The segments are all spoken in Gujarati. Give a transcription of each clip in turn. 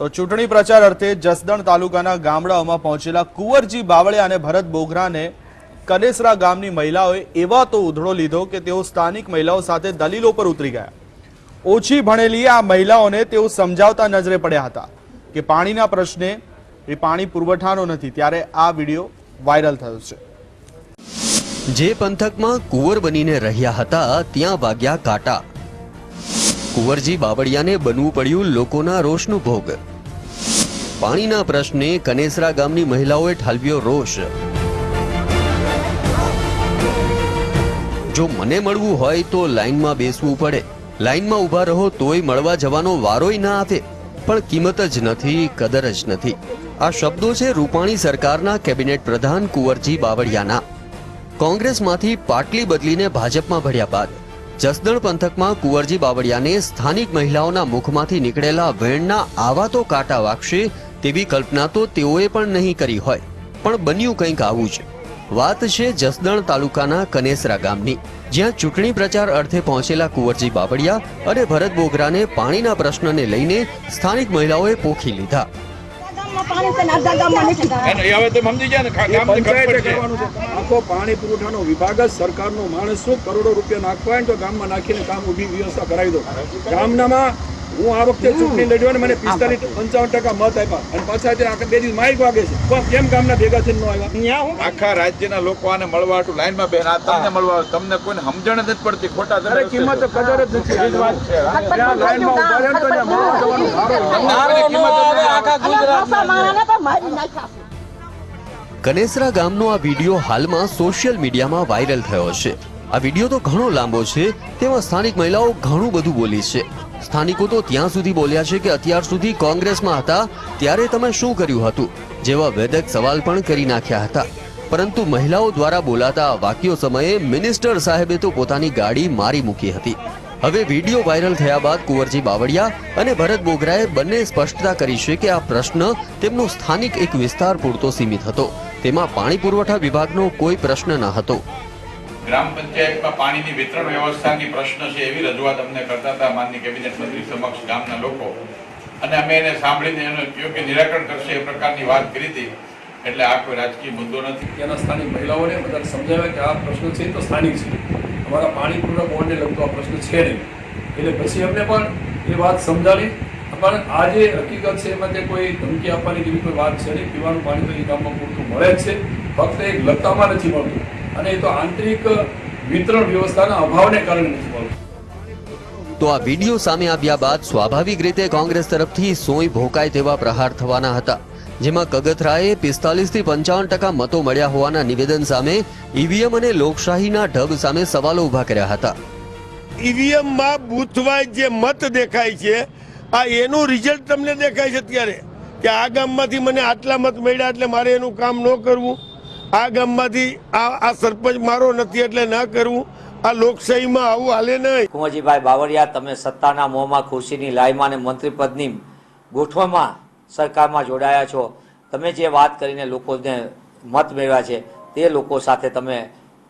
તો ચૂંટણી પ્રચાર અર્થે જસદણ તાલુકાના ગામડાઓમાં પહોંચેલા કુંવરજી બાવળિયા અને ભરત બોગરાને કનેસરા ગામની મહિલાઓએ એવા તો ઉધડો લીધો કે તેઓ સ્થાનિક મહિલાઓ સાથે દલીલો પર ઉતરી ગયા। ઓછી ભણેલી આ મહિલાઓને તેઓ સમજાવતા નજરે પડ્યા હતા કે પાણીના પ્રશ્ને એ પાણી પુરવઠાનો નથી, ત્યારે આ વિડીયો વાયરલ થયો છે। જે પંથકમાં કુંવર બનીને રહ્યા હતા ત્યાં વાગ્યા કાંટા। કુંવરજી બાવળિયાને બનવું પડ્યું લોકોના રોષનો ભોગ। પાણીના પ્રશ્ને કનેસરા ગામની મહિલાઓએ ઠાલવ્યો રોષ। જો મને મળવું હોય તો લાઈનમાં બેસવું પડે, લાઈનમાં ઊભા રહો તોય મળવા જવાનો વારોય ના આવે, પણ કિંમત જ નથી, કદર જ નથી। આ શબ્દો છે રૂપાણી સરકારના કેબિનેટ પ્રધાન કુંવરજી બાવળિયાના। કોંગ્રેસમાંથી પાટલી બદલીને ભાજપમાં ભળ્યા બાદ જસદણ પંથકમાં કુંવરજી બાવળિયાને સ્થાનિક મહિલાઓના મુખમાંથી નીકળેલા વેણના આવા તો કાંટા વાગશે તેવી કલ્પના તો તેઓએ પણ નહીં કરી હોય, પણ બન્યું કંઈક આવું જ। વાત છે જસદણ તાલુકાના કનેસરા ગામની, જ્યાં ચૂંટણી પ્રચાર અર્થે પહોંચેલા કુંવરજી બાવળિયા અને ભરત બોગરાને પાણીના પ્રશ્નને લઈને સ્થાનિક મહિલાઓએ પોખી લીધા। પાણી પુરવઠાનો વિભાગ જ સરકારનો માણસ છું, કરોડો રૂપિયા નાખવા તો ગામમાં નાખીને કામ ઊભી વ્યવસ્થા કરાવી દો। ગામનામાં હું આ વખતે ચૂંટણી લડ્યો ને મને 45-55% મત આપ્યા અને પાછા બે દિવસ માઇક વાગે છે, પણ કેમ ગામના ભેગા થઈને ન આવ્યા? આખા રાજ્યના લોકો આને મળવા હતું લાઈનમાં બેન, આ તમને મળવા, તમને કોઈને સમજણ જ નથી પડતી, ખોટા કિંમત કદર જ નથી। લાઈનમાં ઉભા રહે તો મળવા જવાનું કનેસરા ગામનો આ વિડીયો હાલમાં સોશિયલ મીડિયામાં વાયરલ થયો છે। આ વિડીયો તો ઘણો લાંબો છે, તેમાં સ્થાનિક મહિલાઓ ઘણું બધું બોલી છે। સ્થાનિકો તો ત્યાં સુધી બોલ્યા છે કે અત્યાર સુધી કોંગ્રેસમાં હતા ત્યારે તમે શું કર્યું હતું જેવા વેધક સવાલ પણ કરી નાખ્યા હતા, પરંતુ મહિલાઓ દ્વારા બોલાતા આ વાક્યો સમયે મિનિસ્ટર સાહેબે તો પોતાની ગાડી મારી મૂકી હતી। હવે વિડીયો વાયરલ થયા બાદ કુંવરજી બાવળિયા અને ભરત બોગરાએ બંને સ્પષ્ટતા કરી છે કે આ પ્રશ્ન તેમનો સ્થાનિક એક વિસ્તાર પૂરતો સીમિત હતો, તેમાં પાણી પુરવઠા વિભાગનો કોઈ પ્રશ્ન ન હતો। ગ્રામ પંચાયતમાં પાણીની વિતરણ વ્યવસ્થાની પ્રશ્ન છે એવી રજૂઆત અમને કરતા હતા માનનીય કેબિનેટ મંત્રી સમક્ષ ગામના લોકો, અને અમે એને સાંભળીને એનું યોગ્ય નિરાકરણ કરશે એ પ્રકારની વાત કરી હતી। એટલે આ કોઈ રાજકીય મુદ્દો નથી। ત્યાંના સ્થાનિક મહિલાઓને બધાને સમજાવ્યા કે આ પ્રશ્ન છે તો સ્થાનિક છે, અમારા પાણી પૂરક બોર્ડને લગતો આ પ્રશ્ન છે નહીં, એટલે પછી અમને પણ એ વાત સમજાવી। પણ આ જે હકીકત છે એમાં કોઈ ધમકી આપવાની જેવી કોઈ વાત છે નહીં। પીવાનું પાણી તો એ ગામમાં પૂરતું મળે જ છે, ફક્ત એક લતામાં નથી મળતું, અને એ તો આંતરિક વિતરણ વ્યવસ્થાના અભાવને કારણે નથી મળતું। તો આ વિડીયો સામે આવ્યા બાદ સ્વાભાવિક રીતે કોંગ્રેસ તરફથી સોય ભોકાય તેવા પ્રહાર થવાના હતા, જેમાં કગથરાએ 45 થી 55% મતો મળ્યા હોવાના નિવેદન સામે ઈવીએમ અને લોકશાહીના ઢબ સામે સવાલો ઉભા કર્યા હતા। ઈવીએમમાં બૂથવાઇઝ જે મત દેખાય છે, આ એનું રિઝલ્ટ તમને દેખાય છે અત્યારે કે આ ગામમાંથી મને આટલા મત મળ્યા એટલે મારે એનું કામ ન કરવું, આ ગામમાંથી આ સરપંચ મારો નથી એટલે ન કરવું। આ લોકશાહીમાં આવું હાલે નહીં। કુંવરજીભાઈ બાવળિયા, તમે સત્તાના મોહમાં, ખુરશીની લાઈમાં અને મંત્રીપદની ગોઠવણમાં સરકારમાં જોડાયા છો। તમે જે વાત કરીને લોકોને મત મેળવ્યા છે તે લોકો સાથે તમે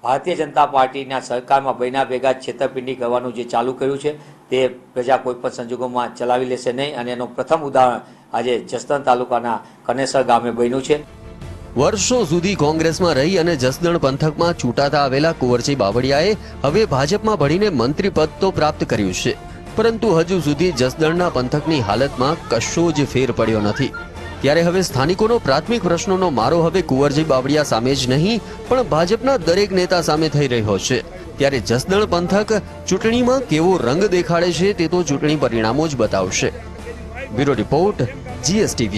ભારતીય જનતા પાર્ટીના સરકારમાં બન્યા ભેગા છેતરપિંડી કરવાનું જે ચાલુ કર્યું છે તે પ્રજા કોઈ પણ સંજોગોમાં ચલાવી લેશે નહીં, અને એનું પ્રથમ ઉદાહરણ આજે જસદણ તાલુકાના કનેસર ગામે બન્યું છે। વર્ષો સુધી કોંગ્રેસમાં રહી અને જસદણ પંથકમાં ચૂંટાતા આવેલા કુંવરજી બાવળિયાએ હવે ભાજપમાં ભળીને મંત્રી પદ તો પ્રાપ્ત કર્યું છે, પરંતુ હજુ સુધી જસદણના પંથકની હાલતમાં કશો જ ફેર પડ્યો નથી। ત્યારે હવે સ્થાનિકોનો પ્રાથમિક પ્રશ્નોનો મારો હવે કુંવરજી બાવળિયા સામે જ નહીં પણ ભાજપના દરેક નેતા સામે થઈ રહ્યો છે। ત્યારે જસદણ પંથક ચૂંટણીમાં કેવો રંગ દેખાડે છે તે તો ચૂંટણી પરિણામો જ બતાવશે। Bureau report, GSTV।